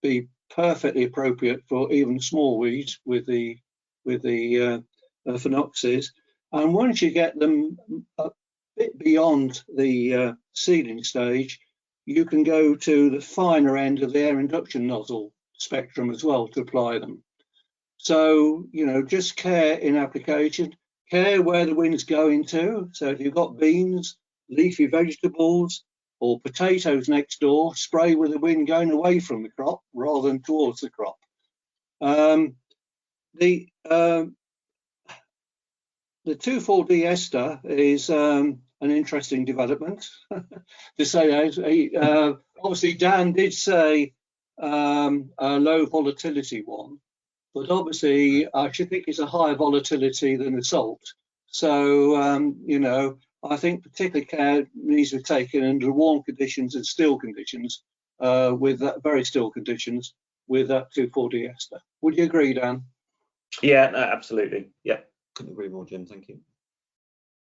be perfectly appropriate for even small weeds with the phenoxys. And once you get them a bit beyond the seeding stage, you can go to the finer end of the air induction nozzle spectrum as well to apply them. So, you know, just care in application, care where the wind's going to. So if you've got beans, leafy vegetables, or potatoes next door, spray with the wind going away from the crop rather than towards the crop. The 2,4-D ester is an interesting development, to say. Obviously, Dan did say a low volatility one, but obviously I should think it's a higher volatility than the salt. So, you know, I think particular care needs to be taken under warm conditions and still conditions, with that very still conditions with that 2,4-D ester. Would you agree, Dan? Yeah, no, absolutely. Yeah, couldn't agree more, Jim. Thank you.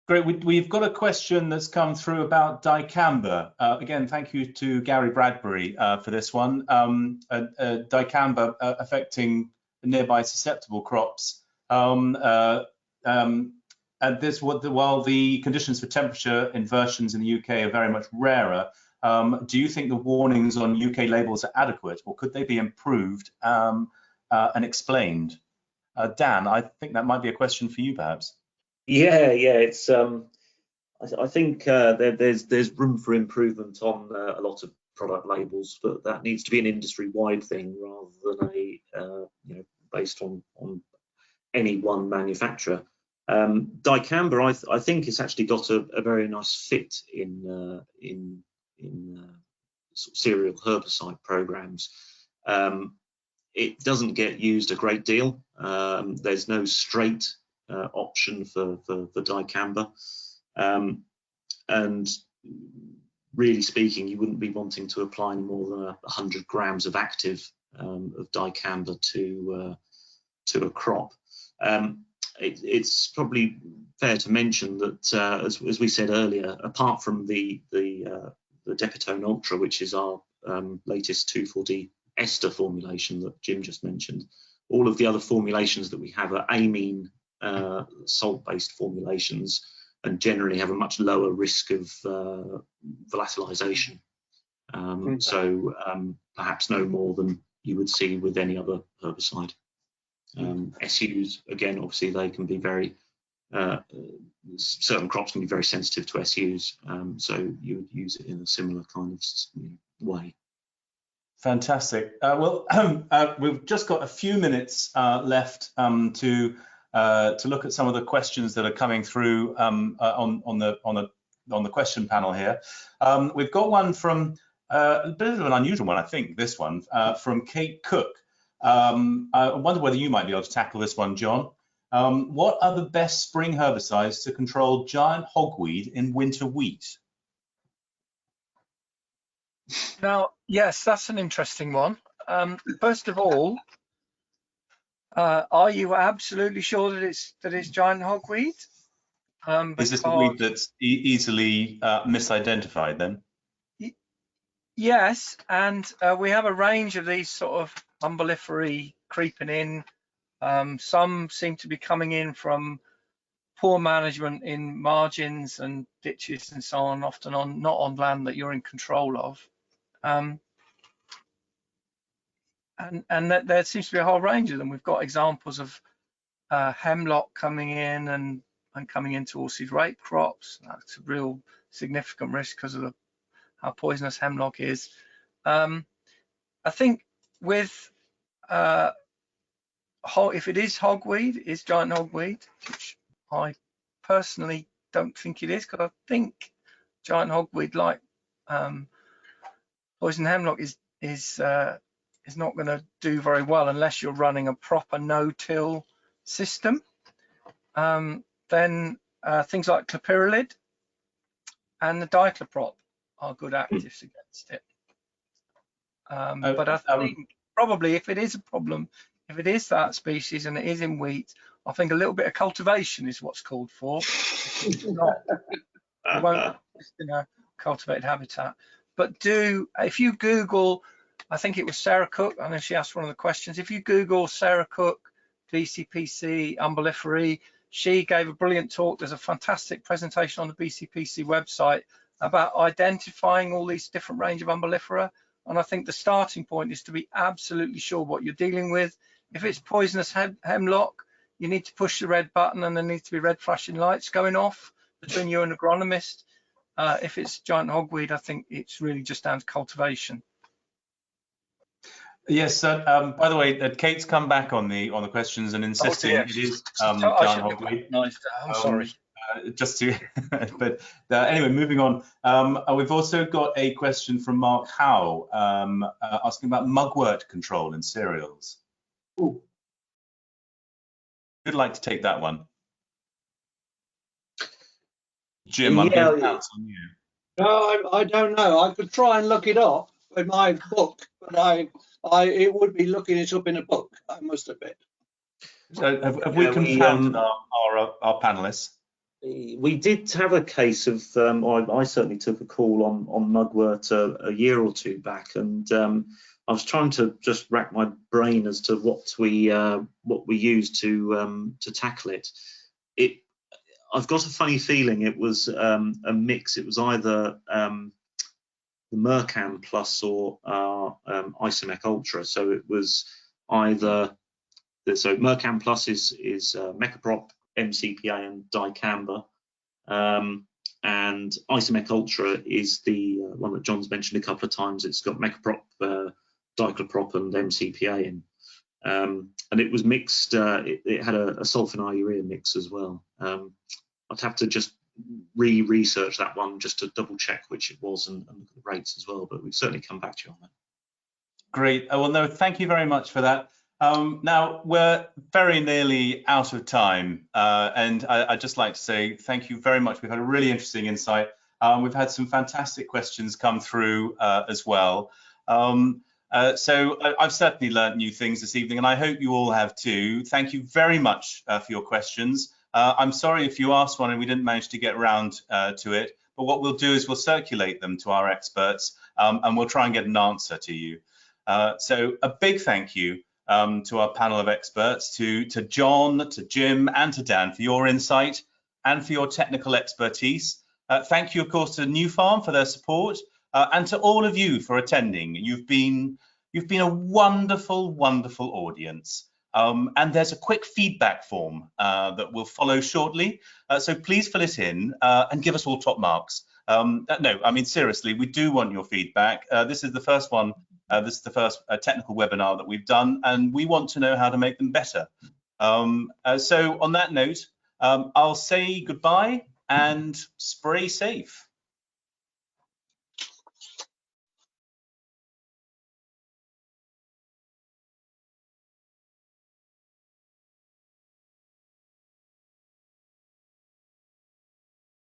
Great. We've got a question that's come through about dicamba. Again, thank you to Gary Bradbury for this one. Dicamba affecting nearby susceptible crops. And this, while the conditions for temperature inversions in the UK are very much rarer, do you think the warnings on UK labels are adequate, or could they be improved and explained? Dan, I think that might be a question for you, perhaps. Yeah, it's. I think there's room for improvement on a lot of product labels, but that needs to be an industry-wide thing rather than a you know, based on any one manufacturer. Dicamba, I think it's actually got a very nice fit in sort of cereal herbicide programs. It doesn't get used a great deal. There's no straight option for dicamba, and really speaking, you wouldn't be wanting to apply any more than 100 grams of active of dicamba to a crop. It's probably fair to mention that, as we said earlier, apart from the Decatone Ultra, which is our latest 2,4-D ester formulation that Jim just mentioned, all of the other formulations that we have are amine salt-based formulations, generally have a much lower risk of volatilization. So perhaps no more than you would see with any other herbicide. SUs, again, obviously they can be very, certain crops can be very sensitive to SUs, so you would use it in a similar kind of way. Fantastic. Well, we've just got a few minutes left to look at some of the questions that are coming through on the question panel here. We've got one from a bit of an unusual one, I think. This one from Kate Cook. I wonder whether you might be able to tackle this one, John. What are the best spring herbicides to control giant hogweed in winter wheat? Now, yes, that's an interesting one. First of all, are you absolutely sure that it's giant hogweed? Is this a weed that's easily misidentified then? Yes, and we have a range of these sort of umbellifery creeping in. Some seem to be coming in from poor management in margins and ditches and so on, often not on land that you're in control of. And there seems to be a whole range of them. We've got examples of hemlock coming in and coming into oilseed rape crops. That's a real significant risk because of how poisonous hemlock is. I think with if it is hogweed, is giant hogweed, which I personally don't think it is, because I think giant hogweed, like poison hemlock, is not going to do very well unless you're running a proper no-till system. Then things like clopyralid and the dicloprop are good actives against it. But I think probably if it is a problem, if it is that species and it is in wheat, I think a little bit of cultivation is what's called for. It's not, it won't in a cultivated habitat. But if you Google, I think it was Sarah Cook, I know she asked one of the questions, if you Google Sarah Cook, BCPC, umbellifery, she gave a brilliant talk. There's a fantastic presentation on the BCPC website about identifying all these different range of umbellifera. And I think the starting point is to be absolutely sure what you're dealing with. If it's poisonous hemlock, you need to push the red button and there needs to be red flashing lights going off between you and an agronomist. If it's giant hogweed, I think it's really just down to cultivation. Yes, by the way, Kate's come back on the questions and insisting it is giant hogweed. I'm sorry. Just to, but anyway, moving on. We've also got a question from Mark Howe asking about mugwort control in cereals. Ooh. Who'd like to take that one? Jim, I'm Yeah, going to bounce on you. No, I don't know. I could try and look it up in my book, but it would be looking it up in a book, I must admit. So have we confounded our panelists? We did have a case of, I certainly took a call on mugwort a year or two back, and I was trying to just rack my brain as to what we used to tackle it. I've got a funny feeling it was a mix. It was either the Mercam Plus or Isomec Ultra. So it was either Mercam Plus is Mecaprop, MCPA, and dicamba, and Isomec Ultra is the one that John's mentioned a couple of times. It's got Mecaprop, dicloprop, and MCPA in, and it was mixed. It had a sulfonylurea mix as well. I'd have to just research that one just to double check which it was and look at the rates as well, but we've certainly come back to you on that. Great. Well, no, thank you very much for that. Now we're very nearly out of time, and I'd just like to say thank you very much. We've had a really interesting insight. We've had some fantastic questions come through as well. So I've certainly learned new things this evening, and I hope you all have too. Thank you very much for your questions. I'm sorry if you asked one and we didn't manage to get around to it, but what we'll do is we'll circulate them to our experts and we'll try and get an answer to you. So a big thank you to our panel of experts, to John, to Jim, and to Dan for your insight and for your technical expertise. Thank you, of course, to Nufarm for their support, and to all of you for attending. You've been a wonderful, wonderful audience. And there's a quick feedback form that will follow shortly. So please fill it in and give us all top marks. No, I mean, seriously, we do want your feedback. This is the first one. This is the first technical webinar that we've done, and we want to know how to make them better. So on that note, I'll say goodbye and spray safe.